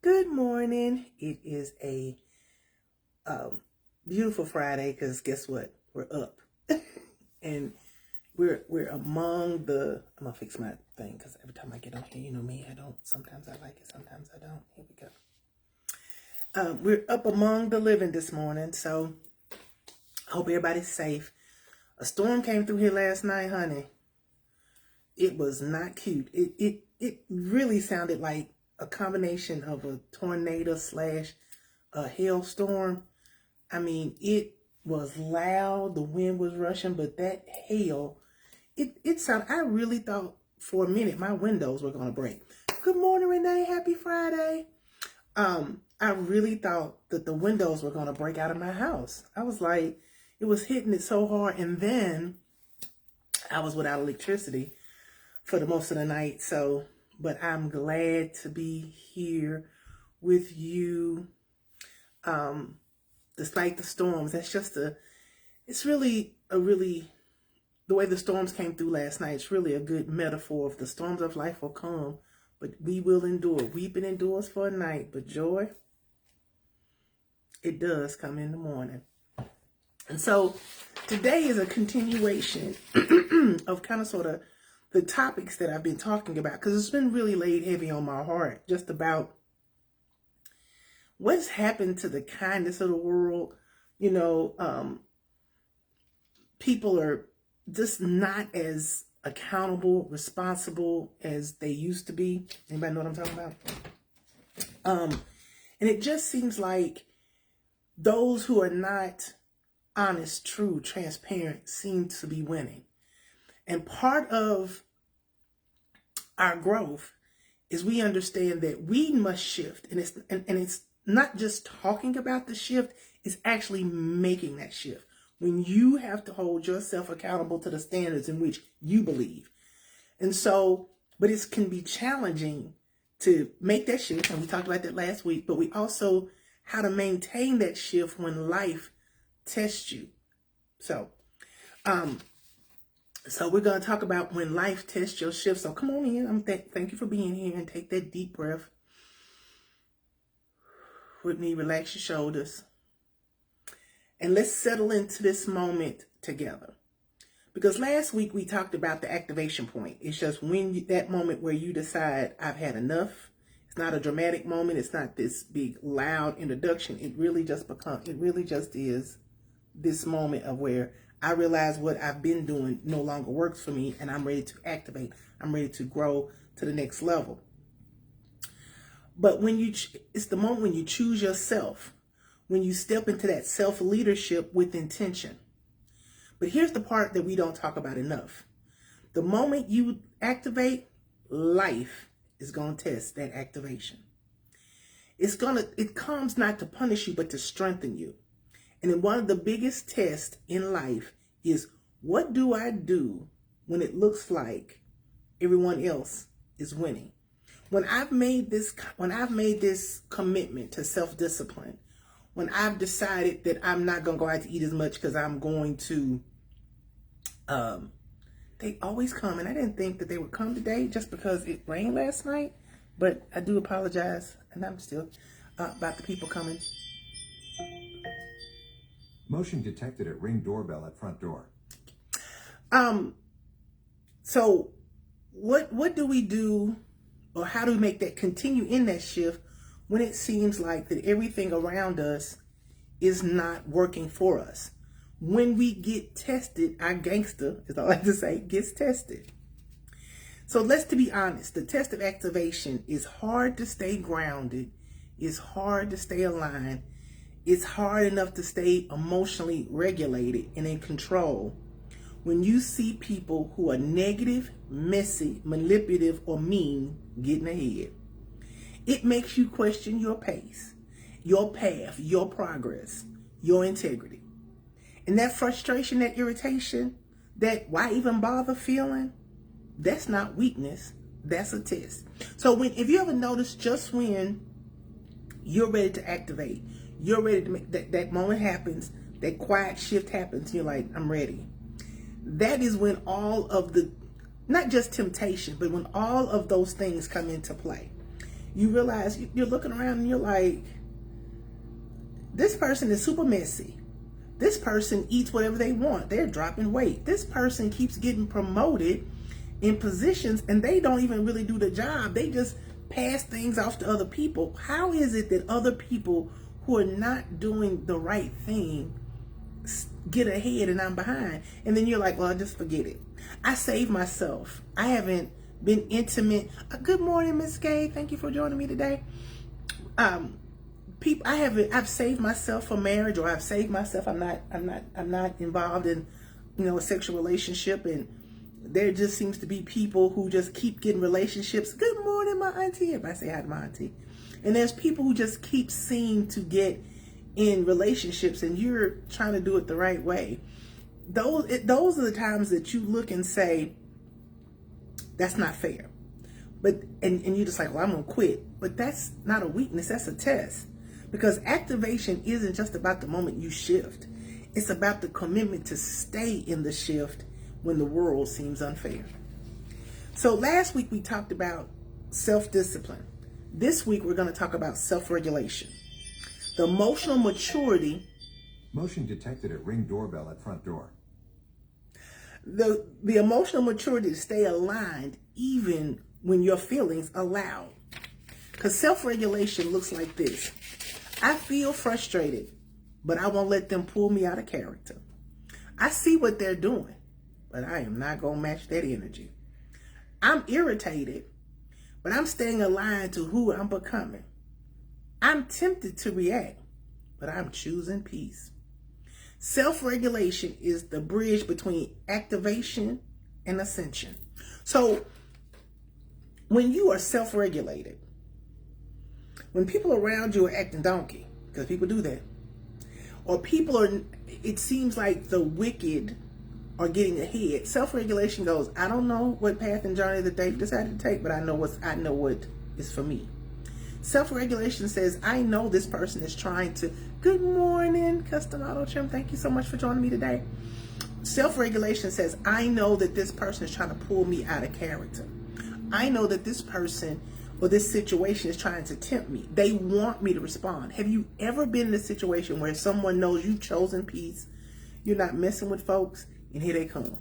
Good morning. It is a beautiful Friday because guess what? We're up, and we're among the. I'm gonna fix my thing because every time I get on here, you know me, I don't. Sometimes I like it, sometimes I don't. Here we go. We're up among the living this morning, so I hope everybody's safe. A storm came through here last night, honey. It was not cute. It really sounded like a combination of a tornado slash a hailstorm. I mean, it was loud. The wind was rushing, but that hail, it sounded. I really thought for a minute my windows were gonna break. Good morning, Renee. Happy Friday. I really thought that the windows were gonna break out of my house. I was like, it was hitting it so hard, and then I was without electricity for the most of the night. So, but I'm glad to be here with you. Despite the storms, it's really the way the storms came through last night. It's really a good metaphor of the storms of life will come, but we will endure. Weeping endures for a night, but joy, it does come in the morning. And so today is a continuation of kind of sort of the topics that I've been talking about, because it's been really laid heavy on my heart just about what's happened to the kindness of the world. You know, people are just not as accountable, responsible as they used to be. Anybody know what I'm talking about? And it just seems like those who are not honest, true, transparent seem to be winning. And part of our growth is we understand that we must shift, and it's not just talking about the shift, it's actually making that shift. When you have to hold yourself accountable to the standards in which you believe. And so, but it can be challenging to make that shift, and we talked about that last week, but we also how to maintain that shift when life tests you. So we're going to talk about when life tests your shift. So come on in. Thank you for being here, and take that deep breath with me. Relax your shoulders. And let's settle into this moment together. Because last week we talked about the activation point. It's just that moment where you decide, I've had enough. It's not a dramatic moment. It's not this big, loud introduction. It really just is this moment of where I realize what I've been doing no longer works for me, and I'm ready to activate. I'm ready to grow to the next level. But it's the moment when you choose yourself, when you step into that self-leadership with intention. But here's the part that we don't talk about enough. The moment you activate, life is going to test that activation. It comes not to punish you, but to strengthen you. And then one of the biggest tests in life is, what do I do when it looks like everyone else is winning? When I've made this commitment to self-discipline, when I've decided that I'm not going to go out to eat as much because I'm going to, they always come, and I didn't think that they would come today just because it rained last night, but I do apologize, and I'm still about the people coming. Motion detected at Ring doorbell at front door. So what do we do, or how do we make that continue in that shift when it seems like that everything around us is not working for us? When we get tested, our gangster, as I like to say, gets tested. So to be honest, the test of activation is hard to stay grounded. It's hard to stay aligned. It's hard enough to stay emotionally regulated and in control when you see people who are negative, messy, manipulative, or mean getting ahead. It makes you question your pace, your path, your progress, your integrity. And that frustration, that irritation, that why even bother feeling, that's not weakness, that's a test. So if you ever notice, just when you're ready to activate, you're ready to make that moment happens, that quiet shift happens, you're like, I'm ready. That is when all of the, not just temptation, but when all of those things come into play. You realize you're looking around and you're like, this person is super messy. This person eats whatever they want. They're dropping weight. This person keeps getting promoted in positions and they don't even really do the job. They just pass things off to other people. How is it that other people who are not doing the right thing get ahead and I'm behind? And then you're like, well, just forget it. I saved myself. I haven't been intimate. Good morning, Miss Gay. Thank you for joining me today. I've saved myself for marriage, or I've saved myself. I'm not involved in, a sexual relationship, and there just seems to be people who just keep getting relationships. Good morning, my auntie. Everybody say hi to my auntie. And there's people who just keep seeming to get in relationships, and you're trying to do it the right way. Those are the times that you look and say, that's not fair. But and you're just like, well, I'm gonna quit. But that's not a weakness, that's a test. Because activation isn't just about the moment you shift. It's about the commitment to stay in the shift when the world seems unfair. So last week we talked about self-discipline. This week we're going to talk about self-regulation. The emotional maturity. Motion detected at Ring doorbell at front door. The emotional maturity to stay aligned even when your feelings are loud. Because self-regulation looks like this. I feel frustrated, but I won't let them pull me out of character. I see what they're doing, but I am not going to match that energy. I'm irritated, but I'm staying aligned to who I'm becoming. I'm tempted to react, but I'm choosing peace. Self-regulation is the bridge between activation and ascension. So when you are self-regulated, when people around you are acting donkey, because people do that, or it seems like the wicked are getting ahead, self-regulation goes, I don't know what path and journey that they've decided to take, but I know what is for me. Self-regulation says, I know this person is trying to, good morning, Custom Auto Trim, thank you so much for joining me today. Self-regulation says, I know that this person is trying to pull me out of character. I know that this person or this situation is trying to tempt me. They want me to respond. Have you ever been in a situation where someone knows you've chosen peace, you're not messing with folks, and here they come?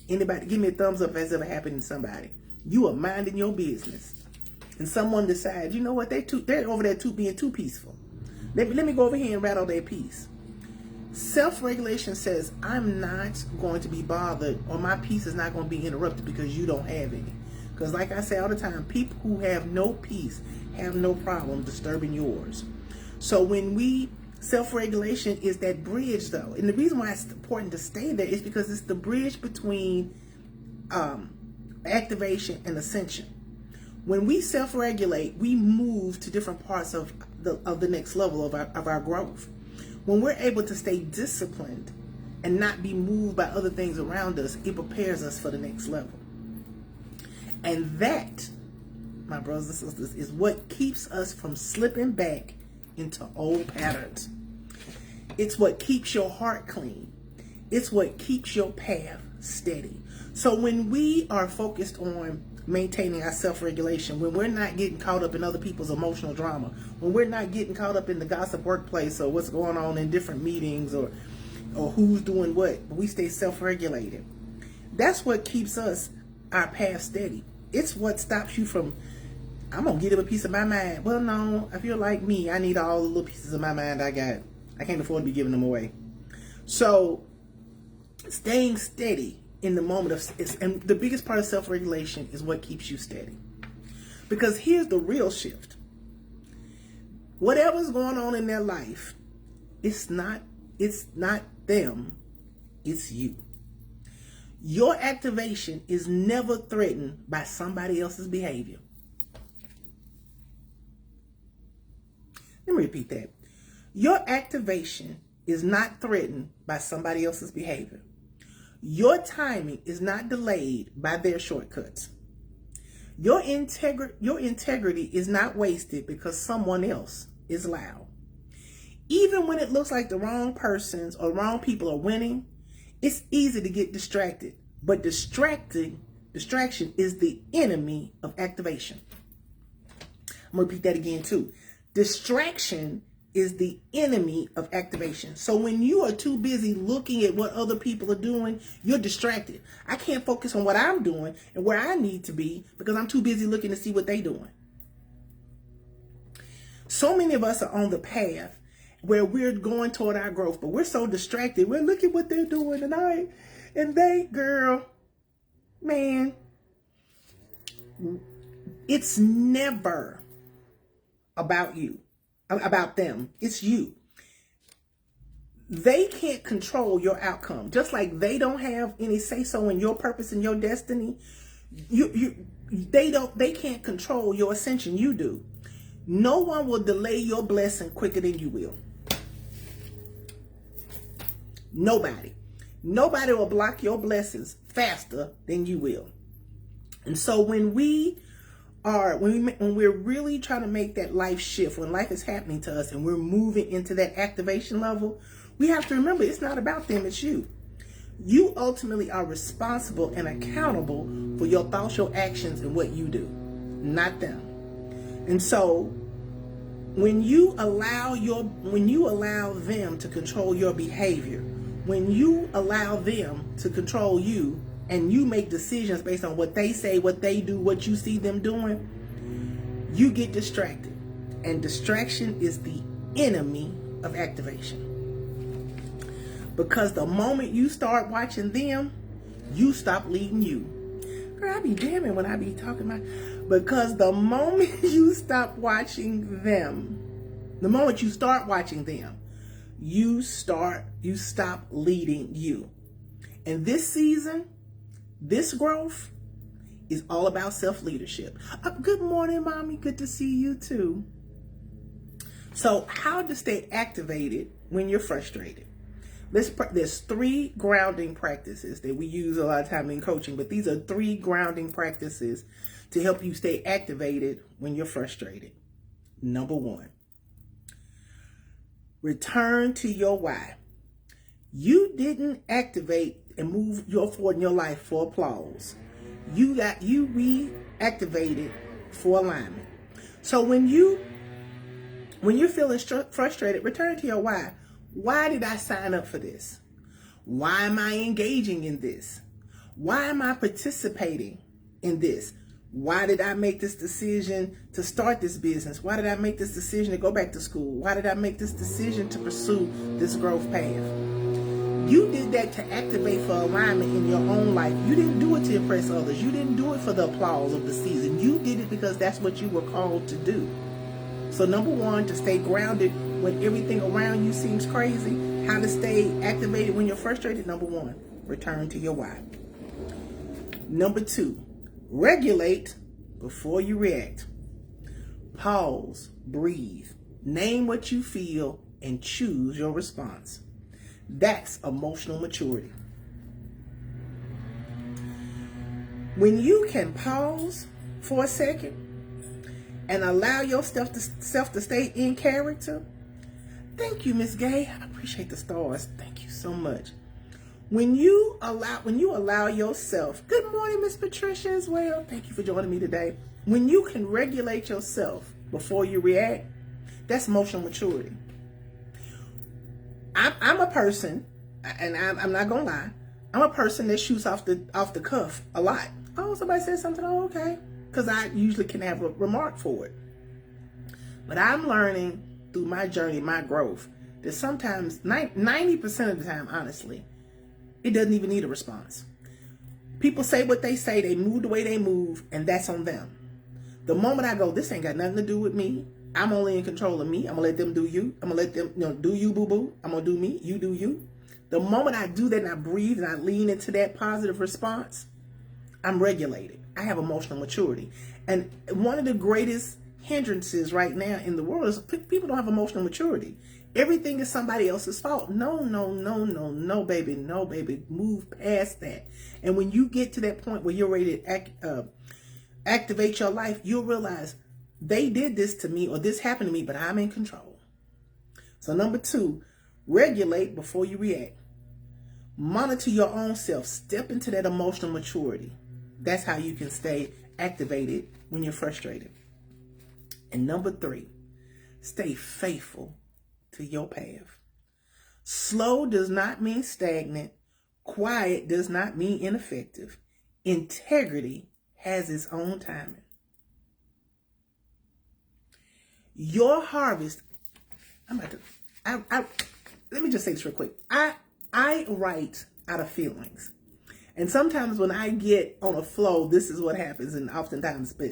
Anybody, give me a thumbs up if that's ever happened to somebody. You are minding your business, and someone decides, you know what, they're over there being too peaceful. Let me go over here and rattle their peace. Self-regulation says, I'm not going to be bothered, or my peace is not going to be interrupted because you don't have any. Because like I say all the time, people who have no peace have no problem disturbing yours. So self-regulation is that bridge though. And the reason why it's important to stay there is because it's the bridge between activation and ascension. When we self-regulate, we move to different parts of the next level of our growth. When we're able to stay disciplined and not be moved by other things around us, it prepares us for the next level. And that, my brothers and sisters, is what keeps us from slipping back into old patterns. It's what keeps your heart clean. It's what keeps your path steady. So when we are focused on maintaining our self-regulation, when we're not getting caught up in other people's emotional drama, when we're not getting caught up in the gossip workplace or what's going on in different meetings or who's doing what, we stay self-regulated. That's what keeps our path steady. It's what stops you from, I'm going to give him a piece of my mind. Well, no, if you're like me, I need all the little pieces of my mind I got. I can't afford to be giving them away. So staying steady in the moment and the biggest part of self-regulation is what keeps you steady. Because here's the real shift. Whatever's going on in their life, it's not them, it's you. Your activation is never threatened by somebody else's behavior. Let me repeat that. Your activation is not threatened by somebody else's behavior. Your timing is not delayed by their shortcuts. Your integrity is not wasted because someone else is loud. Even when it looks like the wrong persons or wrong people are winning, it's easy to get distracted, but distraction is the enemy of activation. I'm going to repeat that again too. Distraction is the enemy of activation. So when you are too busy looking at what other people are doing, you're distracted. I can't focus on what I'm doing and where I need to be because I'm too busy looking to see what they're doing. So many of us are on the path where we're going toward our growth, but we're so distracted. We're looking at what they're doing and they, girl, man, it's never about you, about them. It's you. They can't control your outcome. Just like they don't have any say-so in your purpose and your destiny, they can't control your ascension. You do. No one will delay your blessing quicker than you will. Nobody. Nobody will block your blessings faster than you will. And so when we're really trying to make that life shift, when life is happening to us and we're moving into that activation level, we have to remember it's not about them, it's you. You ultimately are responsible and accountable for your thoughts, your actions, and what you do, not them. And so when you allow them to control your behavior, when you allow them to control you, and you make decisions based on what they say, what they do, what you see them doing, you get distracted. And distraction is the enemy of activation. Because the moment you start watching them, you stop leading you. Girl, I be jamming when I be talking about, because the moment you stop watching them, the moment you start watching them, you stop leading you. And this season, this growth is all about self-leadership. Good morning, Mommy. Good to see you too. So how to stay activated when you're frustrated? There's 3 grounding practices that we use a lot of time in coaching, but these are 3 grounding practices to help you stay activated when you're frustrated. Number 1, return to your why. You didn't activate and move forward in your life for applause. You reactivated for alignment. So when you're feeling frustrated, return to your why. Why did I sign up for this? Why am I engaging in this? Why am I participating in this? Why did I make this decision to start this business? Why did I make this decision to go back to school? Why did I make this decision to pursue this growth path? You did that to activate for alignment in your own life. You didn't do it to impress others. You didn't do it for the applause of the season. You did it because that's what you were called to do. So number 1, to stay grounded when everything around you seems crazy. How to stay activated when you're frustrated. Number 1, return to your why. Number 2, regulate before you react. Pause, breathe, name what you feel, and choose your response. That's emotional maturity. When you can pause for a second and allow yourself to stay in character. Thank you, Miss Gay. I appreciate the stars. Thank you so much. When you allow yourself, good morning, Miss Patricia as well. Thank you for joining me today. When you can regulate yourself before you react, that's emotional maturity. I'm a person, and I'm not gonna lie, I'm a person that shoots off the cuff a lot. Oh, somebody said something, oh, okay. Because I usually can have a remark for it. But I'm learning through my journey, my growth, that sometimes, 90% of the time, honestly, it doesn't even need a response. People say what they say, they move the way they move, and that's on them. The moment I go, this ain't got nothing to do with me. I'm only in control of me. I'm going to let them do you. I'm going to let them, do you, boo-boo. I'm going to do me. You do you. The moment I do that and I breathe and I lean into that positive response, I'm regulated. I have emotional maturity. And one of the greatest hindrances right now in the world is people don't have emotional maturity. Everything is somebody else's fault. No, baby. No, baby. Move past that. And when you get to that point where you're ready to activate your life, you'll realize they did this to me or this happened to me, but I'm in control. So number 2, regulate before you react. Monitor your own self. Step into that emotional maturity. That's how you can stay activated when you're frustrated. And number 3, stay faithful to your path. Slow does not mean stagnant. Quiet does not mean ineffective. Integrity has its own timing. Your harvest, let me just say this real quick. I write out of feelings. And sometimes when I get on a flow, this is what happens, and oftentimes, but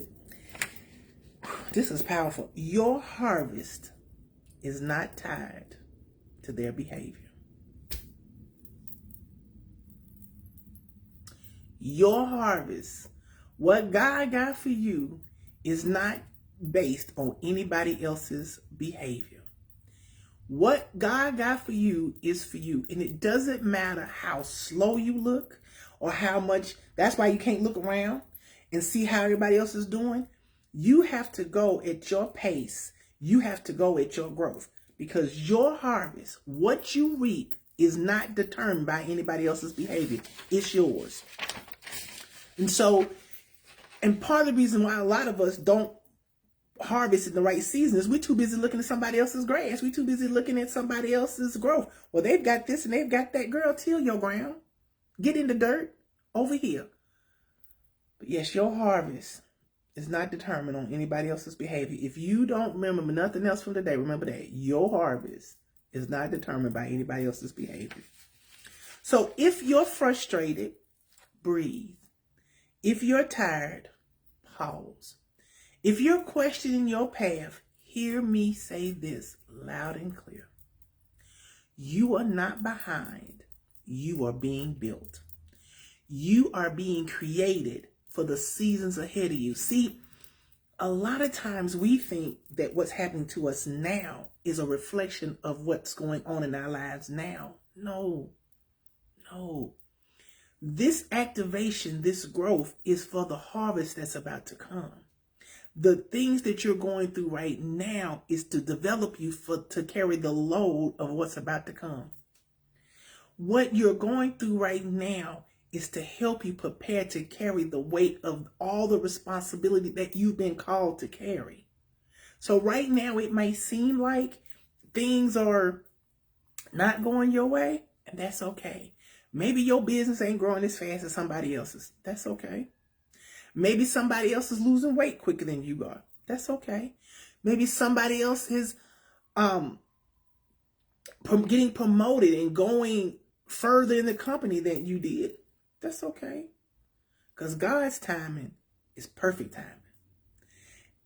this is powerful. Your harvest is not tied to their behavior. Your harvest, what God got for you, is not based on anybody else's behavior. What God got for you is for you. And it doesn't matter how slow you look or how much. That's why you can't look around and see how everybody else is doing. You have to go at your pace. You have to go at your growth, because your harvest, what you reap, is not determined by anybody else's behavior. It's yours. And so, and part of the reason why a lot of us don't harvest in the right season is we're too busy looking at somebody else's grass. We're too busy looking at somebody else's growth. Well, they've got this and they've got that. Girl, till your ground. Get in the dirt over here. But yes, your harvest is not determined on anybody else's behavior. If you don't remember nothing else from today, remember that. Your harvest is not determined by anybody else's behavior. So if you're frustrated, breathe. If you're tired, pause. If you're questioning your path, hear me say this loud and clear. You are not behind. You are being built. You are being created for the seasons ahead of you. See, a lot of times we think that what's happening to us now is a reflection of what's going on in our lives now. No. This activation, this growth is for the harvest that's about to come. The things that you're going through right now is to develop you to carry the load of what's about to come. What you're going through right now is to help you prepare to carry the weight of all the responsibility that you've been called to carry. So right now it may seem like things are not going your way, and that's okay. Maybe your business ain't growing as fast as somebody else's. That's okay. Maybe somebody else is losing weight quicker than you are. That's okay. Maybe somebody else is getting promoted and going further in the company than you did. That's okay. Because God's timing is perfect timing.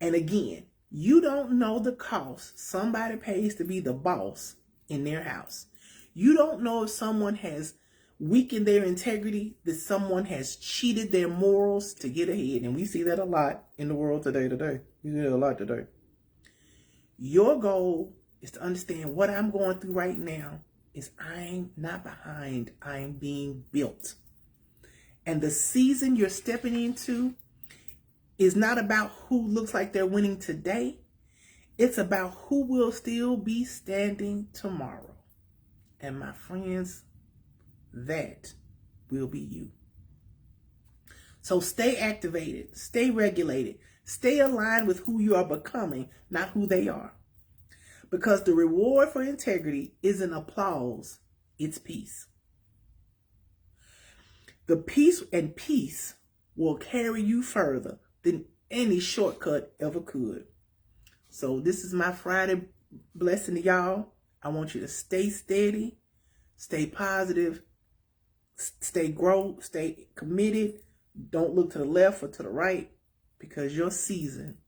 And again, you don't know the cost somebody pays to be the boss in their house. You don't know if someone has weakened their integrity, that someone has cheated their morals to get ahead. And we see that a lot in the world today. We see it a lot today. Your goal is to understand what I'm going through right now is I'm not behind. I'm being built. And the season you're stepping into is not about who looks like they're winning today. It's about who will still be standing tomorrow. And my friends, that will be you. So stay activated, stay regulated, stay aligned with who you are becoming, not who they are. Because the reward for integrity isn't applause, it's peace. The peace will carry you further than any shortcut ever could. So this is my Friday blessing to y'all. I want you to stay steady, stay positive, stay committed. Don't look to the left or to the right, because your season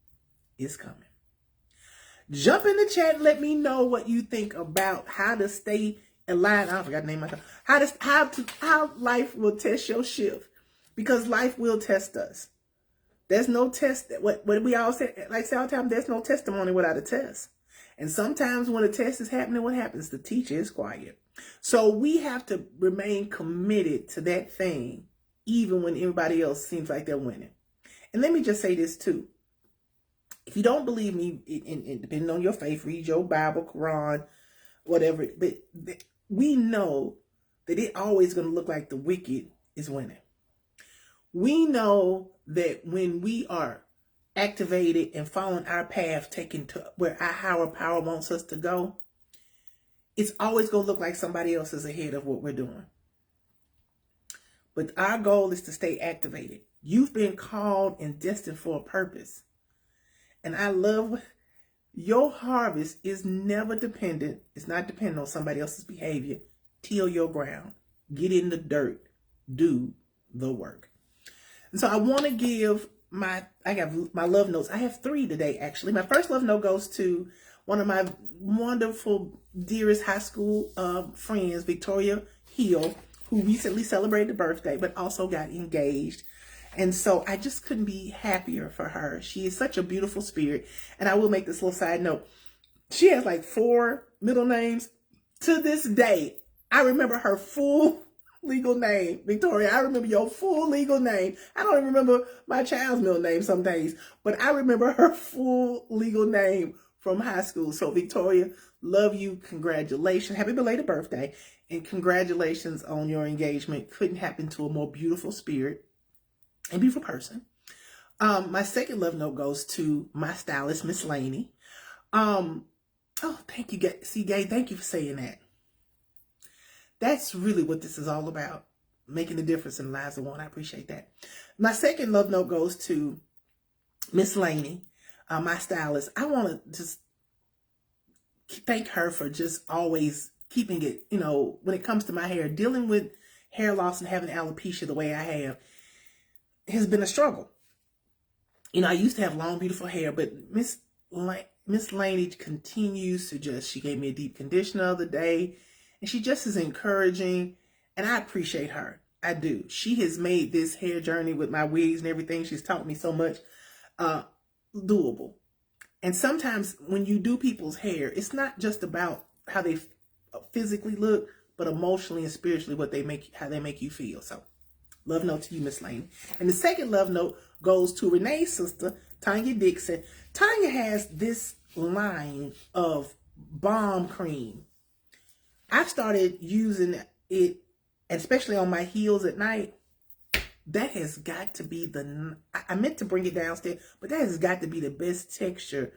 is coming. Jump in the chat and let me know what you think about how to stay aligned. I forgot the name of my time. How life will test your shift, because life will test us. There's no test. What we all say, like say all the time, there's no testimony without a test. And sometimes when a test is happening, what happens? The teacher is quiet. So we have to remain committed to that thing, even when everybody else seems like they're winning. And let me just say this too. If you don't believe me, depending on your faith, read your Bible, Quran, whatever. But we know that it's always going to look like the wicked is winning. We know that when we are activated and following our path, taken to where our higher power wants us to go, it's always going to look like somebody else is ahead of what we're doing. But our goal is to stay activated. You've been called and destined for a purpose. And I love your harvest is never dependent. It's not dependent on somebody else's behavior. Till your ground. Get in the dirt. Do the work. And so I want to give I have my love notes. I have 3 today, actually. My first love note goes to one of my wonderful, dearest high school friends, Victoria Hill, who recently celebrated a birthday, but also got engaged. And so I just couldn't be happier for her. She is such a beautiful spirit. And I will make this little side note. She has like 4 middle names. To this day, I remember her full legal name. Victoria, I remember your full legal name. I don't even remember my child's middle name some days, but I remember her full legal name from high school. So Victoria, love you. Congratulations. Happy belated birthday. And congratulations on your engagement. Couldn't happen to a more beautiful spirit and beautiful person. My second love note goes to my stylist, Miss Laney. Oh, thank you. See, Gay, thank you for saying that. That's really what this is all about. Making a difference in the lives of one. I appreciate that. My second love note goes to Miss Laney, my stylist. I want to just thank her for just always keeping it, when it comes to my hair, dealing with hair loss and having alopecia the way I have has been a struggle. I used to have long, beautiful hair, but Miss Laney continues to she gave me a deep conditioner the other day, and she just is encouraging, and I appreciate her. I do. She has made this hair journey with my wigs and everything. She's taught me so much, doable. And sometimes when you do people's hair, it's not just about how they physically look, but emotionally and spiritually how they make you feel. So, love note to you, Miss Lane. And the second love note goes to Renee's sister, Tanya Dixon. Tanya has this line of balm cream. I started using it, especially on my heels at night. That has got to be I meant to bring it downstairs, but that has got to be the best texture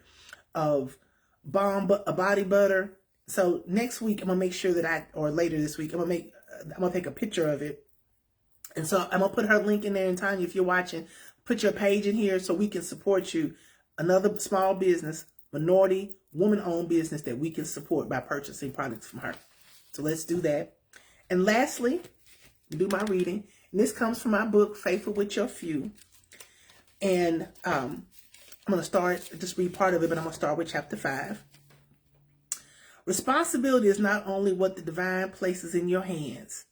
of body butter. So next week, I'm going to make sure or later this week, I'm going to take a picture of it. And so I'm going to put her link in there. And Tanya, if you're watching, put your page in here so we can support you. Another small business, minority, woman-owned business that we can support by purchasing products from her. So let's do that. And lastly, do my reading. And this comes from my book, Faithful with Your Few. And I'm going to just read part of it, but I'm going to start with chapter 5. Responsibility is not only what the divine places in your hands,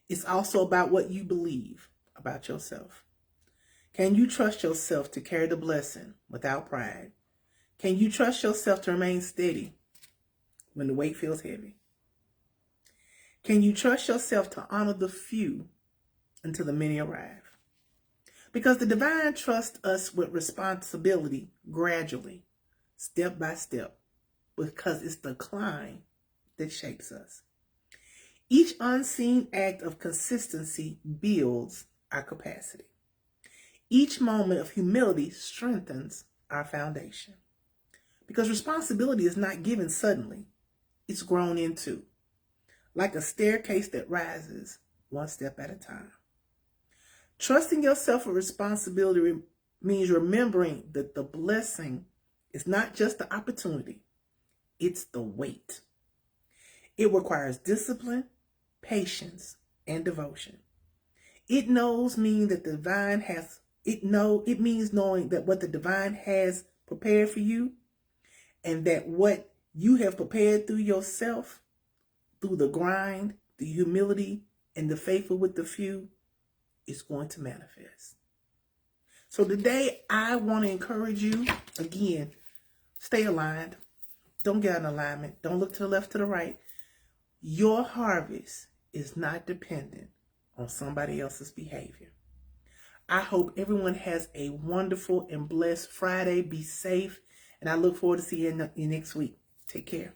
it's also about what you believe about yourself. Can you trust yourself to carry the blessing without pride? Can you trust yourself to remain steady when the weight feels heavy? Can you trust yourself to honor the few until the many arrive? Because the divine trusts us with responsibility gradually, step by step, because it's the climb that shapes us. Each unseen act of consistency builds our capacity. Each moment of humility strengthens our foundation. Because responsibility is not given suddenly, it's grown into, like a staircase that rises one step at a time. Trusting yourself with responsibility means remembering that the blessing is not just the opportunity, it's the weight. It requires discipline, patience, and devotion. It means knowing that what the divine has prepared for you, and that what you have prepared through yourself, through the grind, the humility, and the faithful with the few, is going to manifest. So today, I want to encourage you, again, stay aligned. Don't get out of alignment. Don't look to the left, to the right. Your harvest is not dependent on somebody else's behavior. I hope everyone has a wonderful and blessed Friday. Be safe. And I look forward to seeing you next week. Take care.